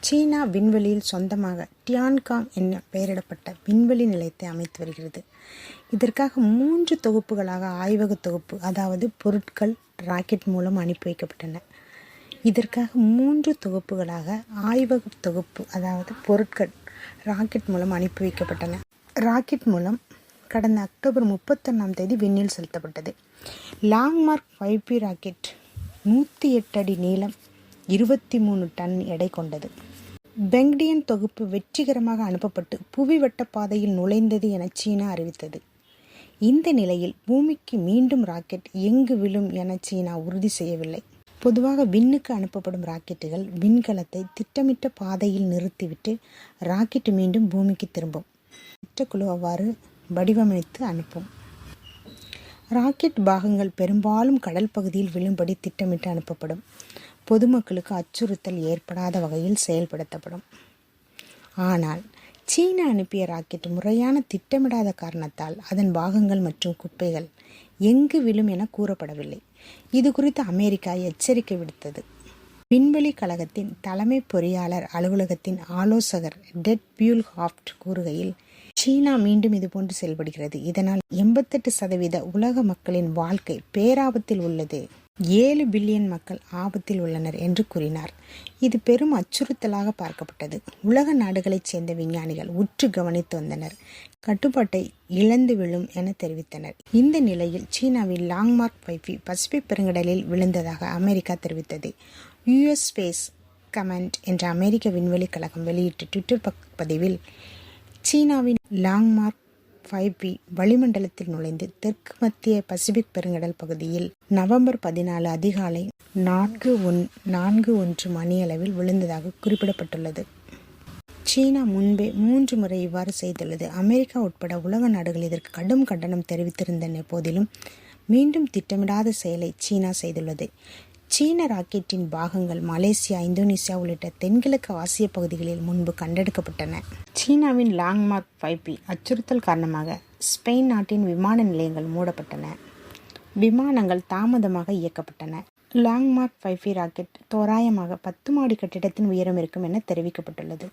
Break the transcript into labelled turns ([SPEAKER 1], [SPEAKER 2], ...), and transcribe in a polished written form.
[SPEAKER 1] சீனா விண்வெளியில் சொந்தமாக டியான்காங் என பெயரிடப்பட்ட விண்வெளி நிலையத்தை அமைத்து வருகிறது. இதற்காக 3 தொகுப்புகளாக ஆய்வக தொகுப்பு, அதாவது பொருட்கள் ராக்கெட் மூலம் அனுப்பி வைக்கப்பட்டன. இதற்காக 3 தொகுப்புகளாக ஆய்வக தொகுப்பு, அதாவது பொருட்கள் ராக்கெட் மூலம் அனுப்பி வைக்கப்பட்டன. ராக்கெட் மூலம் கடந்த அக்டோபர் 31ஆம் தேதி விண்ணில் செலுத்தப்பட்டது. லாங்மார்க் 5P ராக்கெட் 108 அடி நீளம், 23 டன் எடை கொண்டது. பெங்டியன் தொகுப்பு வெற்றிகரமாக அனுப்பப்பட்டு புவிவட்ட பாதையில் நுழைந்தது என சீனா அறிவித்தது. இந்த நிலையில் பூமிக்கு மீண்டும் ராக்கெட் எங்கு விழும் என சீனா உறுதி செய்யவில்லை. பொதுவாக விண்ணுக்கு அனுப்பப்படும் ராக்கெட்டுகள் விண்கலத்தை திட்டமிட்ட பாதையில் நிறுத்திவிட்டு ராக்கெட் மீண்டும் பூமிக்கு திரும்பும். திட்டக்குழு அவ்வாறு வடிவமைத்து அனுப்பும். ராக்கெட் பாகங்கள் பெரும்பாலும் கடல் பகுதியில் விழும்படி திட்டமிட்டு அனுப்பப்படும். பொதுமக்களுக்கு அச்சுறுத்தல் ஏற்படாத வகையில் செயல்படுத்தப்படும். ஆனால் சீனா அனுப்பிய ராக்கெட் முறையான திட்டமிடாத காரணத்தால் அதன் பாகங்கள் மற்றும் குப்பைகள் எங்கு விழும் என கூறப்படவில்லை. இது குறித்து அமெரிக்கா எச்சரிக்கை விடுத்தது. விண்வெளி கழகத்தின் தலைமை பொறியாளர் அலுவலகத்தின் ஆலோசகர் டெட் பியூல்ஹாஃப்ட் கூறுகையில், சீனா மீண்டும் இதுபோன்று செயல்படுகிறது. இதனால் 88% உலக மக்களின் வாழ்க்கை பேராபத்தில் உள்ளது. 7 பில்லியன் மக்கள் ஆபத்தில் உள்ளனர் என்று கூறினார். இது பெரும் அச்சுறுத்தலாக பார்க்கப்பட்டது. உலக நாடுகளைச் சேர்ந்த விஞ்ஞானிகள் உற்று கவனித்து வந்தனர். கட்டுப்பாட்டை இழந்து விழும் என தெரிவித்தனர். இந்த நிலையில் சீனாவின் லாங்மார்க் 5P பசிபிக் பெருங்கடலில் விழுந்ததாக அமெரிக்கா தெரிவித்தது. US ஸ்பேஸ் கமாண்ட் என்ற அமெரிக்க விண்வெளி கழகம் வெளியிட்ட ட்விட்டர் பதிவில், சீனாவின் லாங்மார்க் 5P வளிமண்டலத்தில் நுழைந்து தெற்கு மத்திய பசிபிக் பெருங்கடல் பகுதியில் நவம்பர் 14 அதிகாலை 4:41 மணியளவில் விழுந்ததாக குறிப்பிடப்பட்டுள்ளது. சீனா முன்பே 3 முறை இவ்வாறு செய்துள்ளது. அமெரிக்கா உட்பட உலக நாடுகள் இதற்கு கடும் கண்டனம் தெரிவித்திருந்த போதிலும் மீண்டும் திட்டமிடாத செயலை சீனா செய்துள்ளது. சீன ராக்கெட்டின் பாகங்கள் மலேசியா, இந்தோனேசியா உள்ளிட்ட தென்கிழக்கு ஆசிய பகுதிகளில் முன்பு கண்டெடுக்கப்பட்டன. சீனாவின் லாங்மார்க் 5P அச்சுறுத்தல் காரணமாக ஸ்பெயின் நாட்டின் விமான நிலையங்கள் மூடப்பட்டன. விமானங்கள் தாமதமாக இயக்கப்பட்டன. லாங்மார்க் 5P ராக்கெட் தோராயமாக 10 மாடி கட்டிடத்தின் உயரம் இருக்கும் என தெரிவிக்கப்பட்டுள்ளது.